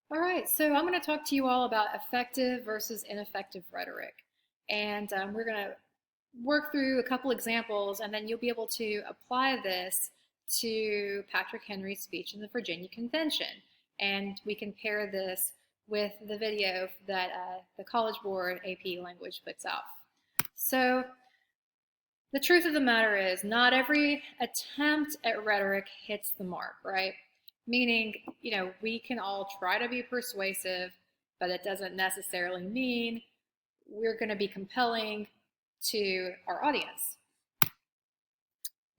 All right, so I'm going to talk to you all about effective versus ineffective rhetoric. And we're going to work through a couple examples, and then you'll be able to apply this to Patrick Henry's speech in the Virginia Convention. And we can pair this with the video that the College Board AP Language puts out. So the truth of the matter is, not every attempt at rhetoric hits the mark, right? Meaning, we can all try to be persuasive, but it doesn't necessarily mean we're going to be compelling to our audience.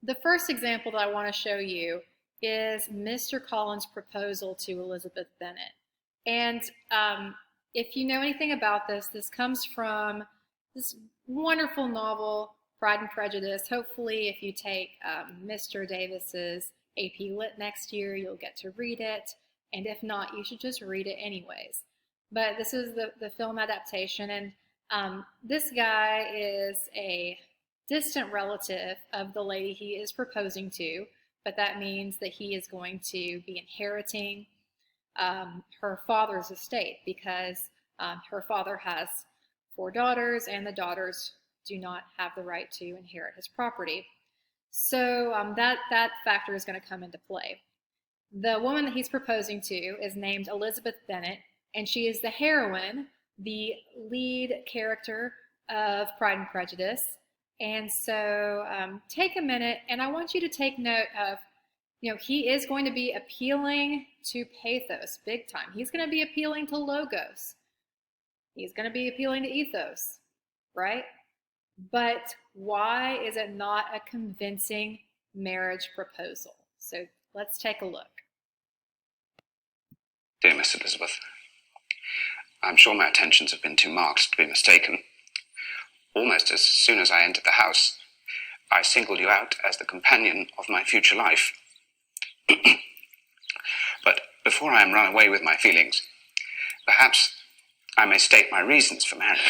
The first example that I want to show you is Mr. Collins' proposal to Elizabeth Bennet. And if you know anything about this, this comes from this wonderful novel, Pride and Prejudice. Hopefully, if you take Mr. Davis's AP Lit next year, you'll get to read it. And if not, you should just read it anyways. But this is the film adaptation, and this guy is a distant relative of the lady he is proposing to, but that means that he is going to be inheriting her father's estate because her father has 4 daughters, and the daughters do not have the right to inherit his property. So that factor is going to come into play. The woman that he's proposing to is named Elizabeth Bennet, and she is the heroine, the lead character of Pride and Prejudice. And so take a minute, and I want you to take note of, he is going to be appealing to pathos big time. He's going to be appealing to logos. He's going to be appealing to ethos, right? But why is it not a convincing marriage proposal? So let's take a look. Dear Miss Elizabeth, I'm sure my attentions have been too marked to be mistaken. Almost as soon as I entered the house, I singled you out as the companion of my future life. But before I am run away with my feelings, perhaps I may state my reasons for marrying.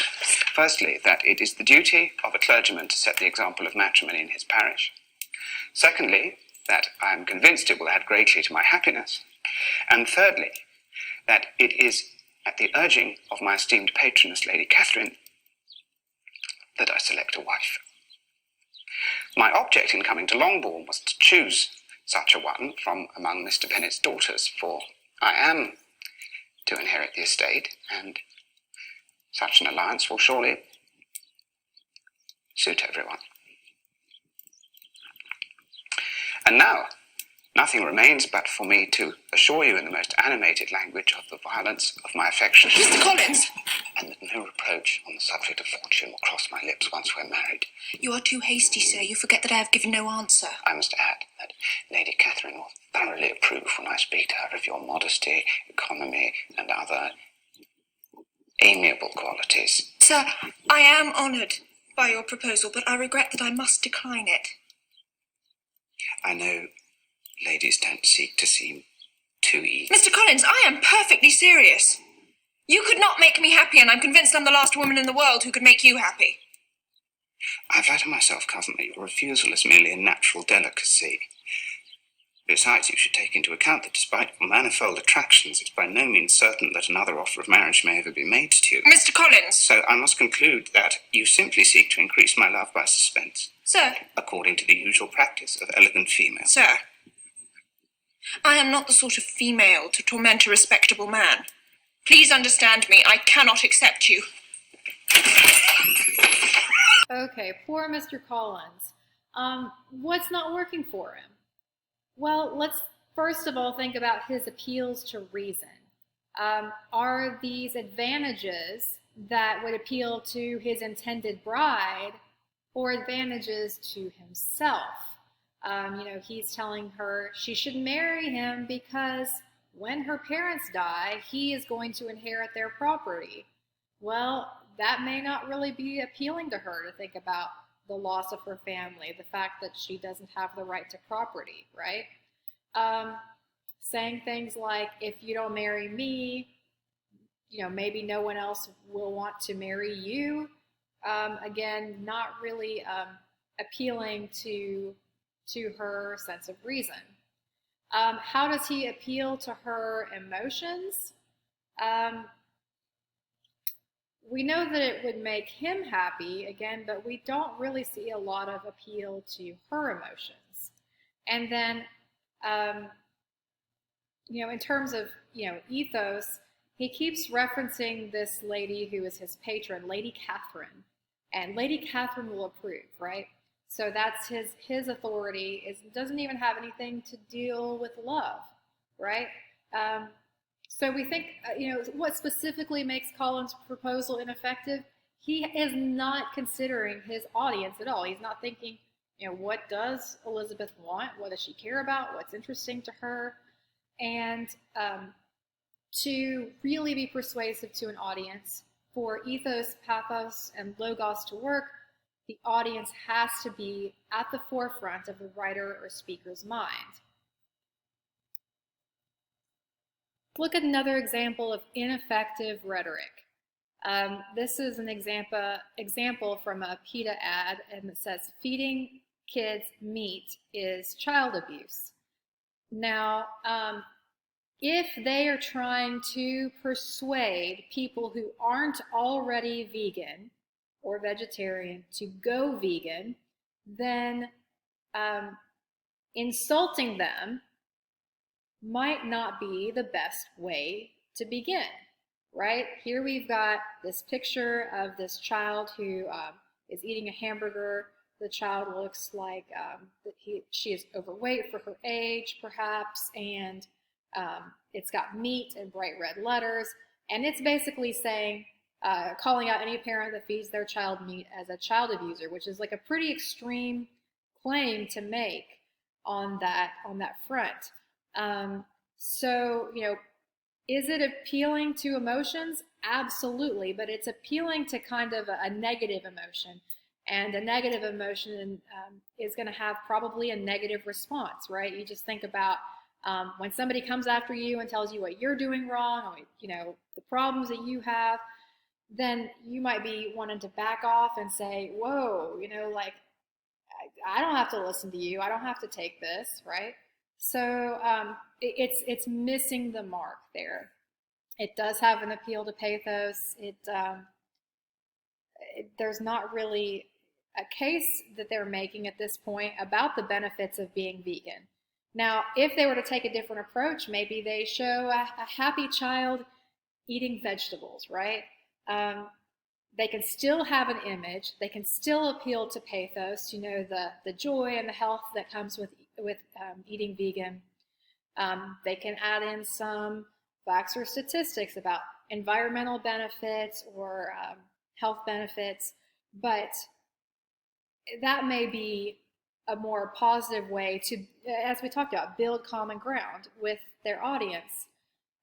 Firstly, that it is the duty of a clergyman to set the example of matrimony in his parish. Secondly, that I am convinced it will add greatly to my happiness. And thirdly, that it is at the urging of my esteemed patroness, Lady Catherine, that I select a wife. My object in coming to Longbourn was to choose such a one from among Mr. Bennet's daughters, for I am to inherit the estate, and such an alliance will surely suit everyone. And now, nothing remains but for me to assure you in the most animated language of the violence of my affections. Mr. Collins! And that no reproach on the subject of fortune will cross my lips once we're married. You are too hasty, sir. You forget that I have given no answer. I must add that Lady Catherine will thoroughly approve when I speak to her of your modesty, economy, and other amiable qualities. Sir, I am honoured by your proposal, but I regret that I must decline it. I know ladies don't seek to seem too eager. Mr. Collins, I am perfectly serious. You could not make me happy, and I'm convinced I'm the last woman in the world who could make you happy. I flatter myself, cousin, that your refusal is merely a natural delicacy. Besides, you should take into account that despite your manifold attractions, it's by no means certain that another offer of marriage may ever be made to you. Mr. Collins! So I must conclude that you simply seek to increase my love by suspense. Sir! According to the usual practice of elegant females. Sir! I am not the sort of female to torment a respectable man. Please understand me. I cannot accept you. Okay, poor Mr. Collins. What's not working for him? Well, let's first of all think about his appeals to reason. Are these advantages that would appeal to his intended bride or advantages to himself? He's telling her she should marry him because when her parents die, he is going to inherit their property. Well, that may not really be appealing to her to think about the loss of her family, the fact that she doesn't have the right to property, right? Saying things like, if you don't marry me, maybe no one else will want to marry you. Again, not really appealing to her sense of reason. How does he appeal to her emotions? Um, we know that it would make him happy again, but we don't really see a lot of appeal to her emotions. And then, um, in terms of, ethos, he keeps referencing this lady who is his patron, Lady Catherine. And Lady Catherine will approve, right? So that's his authority. It doesn't even have anything to deal with love, right? Um, so we think, what specifically makes Colin's proposal ineffective? He is not considering his audience at all. He's not thinking, what does Elizabeth want? What does she care about? What's interesting to her? And to really be persuasive to an audience, for ethos, pathos, and logos to work, the audience has to be at the forefront of the writer or speaker's mind. Look at another example of ineffective rhetoric. This is an example from a PETA ad, and it says, feeding kids meat is child abuse. Now, if they are trying to persuade people who aren't already vegan or vegetarian to go vegan, then insulting them might not be the best way to begin, right? Here we've got this picture of this child who is eating a hamburger. The child looks like she is overweight for her age, perhaps, and it's got meat in bright red letters. And it's basically saying, calling out any parent that feeds their child meat as a child abuser, which is like a pretty extreme claim to make on that front. So, is it appealing to emotions? Absolutely, but it's appealing to kind of a negative emotion. And a negative emotion is going to have probably a negative response, right? You just think about when somebody comes after you and tells you what you're doing wrong, or, the problems that you have, then you might be wanting to back off and say, whoa, like, I don't have to listen to you. I don't have to take this, right? So it's missing the mark there. It does have an appeal to pathos. There's not really a case that they're making at this point about the benefits of being vegan. Now, if they were to take a different approach, maybe they show a happy child eating vegetables, right? They can still have an image. They can still appeal to pathos, the joy and the health that comes with eating vegan. They can add in some facts or statistics about environmental benefits or health benefits, but that may be a more positive way to, as we talked about, build common ground with their audience,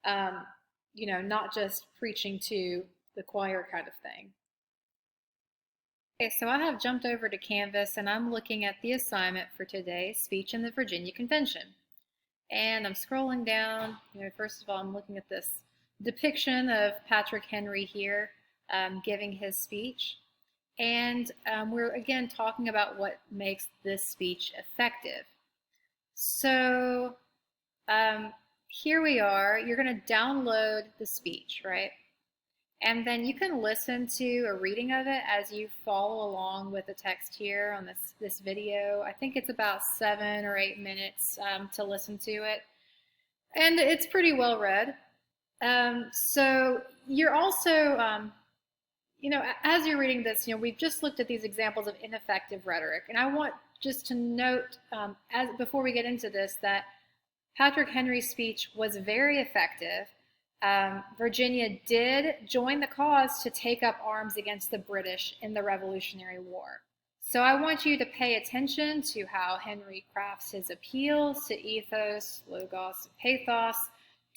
not just preaching to the choir kind of thing. Okay, so I have jumped over to Canvas and I'm looking at the assignment for today, Speech in the Virginia Convention. And I'm scrolling down. First of all, I'm looking at this depiction of Patrick Henry here giving his speech. And we're again talking about what makes this speech effective. So here we are. You're going to download the speech, right? And then you can listen to a reading of it as you follow along with the text here on this video. I think it's about 7 or 8 minutes to listen to it. And it's pretty well read. So you're also, as you're reading this, we've just looked at these examples of ineffective rhetoric. And I want just to note, before we get into this, that Patrick Henry's speech was very effective. Virginia did join the cause to take up arms against the British in the Revolutionary War. So I want you to pay attention to how Henry crafts his appeals to ethos, logos, and pathos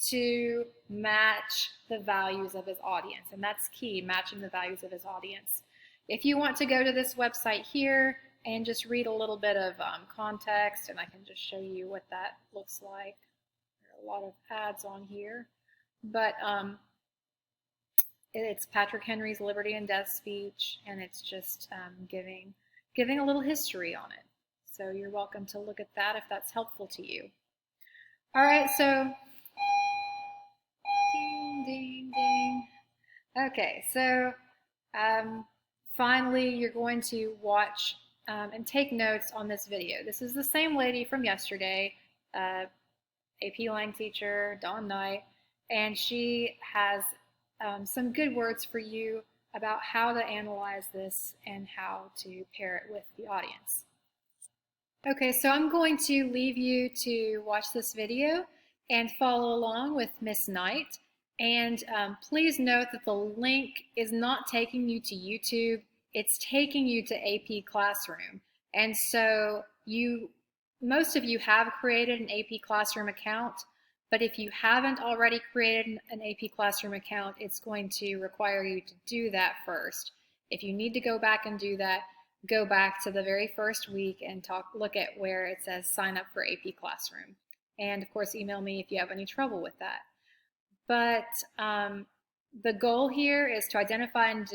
to match the values of his audience. And that's key, matching the values of his audience. If you want to go to this website here and just read a little bit of context, and I can just show you what that looks like. There are a lot of ads on here. But it's Patrick Henry's Liberty and Death speech, and it's just giving a little history on it. So you're welcome to look at that if that's helpful to you. All right, so ding, ding, Okay, so um, finally, you're going to watch and take notes on this video. This is the same lady from yesterday, AP Lang teacher, Dawn Knight, and she has some good words for you about how to analyze this and how to pair it with the audience. Okay, so I'm going to leave you to watch this video and follow along with Miss Knight. And please note that the link is not taking you to YouTube, it's taking you to AP Classroom. And so most of you have created an AP Classroom account, but if you haven't already created an AP Classroom account, it's going to require you to do that first. If you need to go back and do that, go back to the very first week and look at where it says sign up for AP Classroom. And of course, email me if you have any trouble with that. But the goal here is to identify and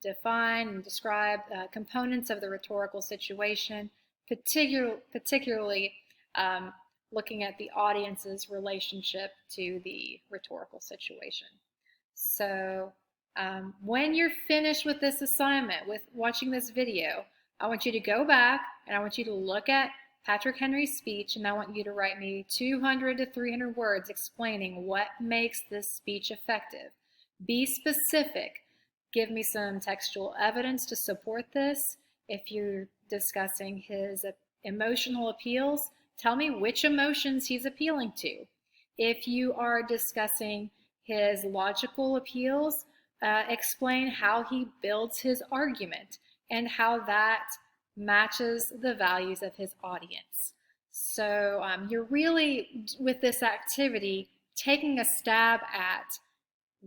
define and describe components of the rhetorical situation, particularly looking at the audience's relationship to the rhetorical situation. So when you're finished with this assignment, with watching this video, I want you to go back and I want you to look at Patrick Henry's speech, and I want you to write me 200 to 300 words explaining what makes this speech effective. Be specific. Give me some textual evidence to support this. If you're discussing his emotional appeals, tell me which emotions he's appealing to. If you are discussing his logical appeals, explain how he builds his argument and how that matches the values of his audience. So you're really, with this activity, taking a stab at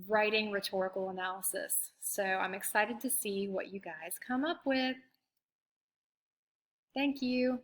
writing rhetorical analysis. So I'm excited to see what you guys come up with. Thank you.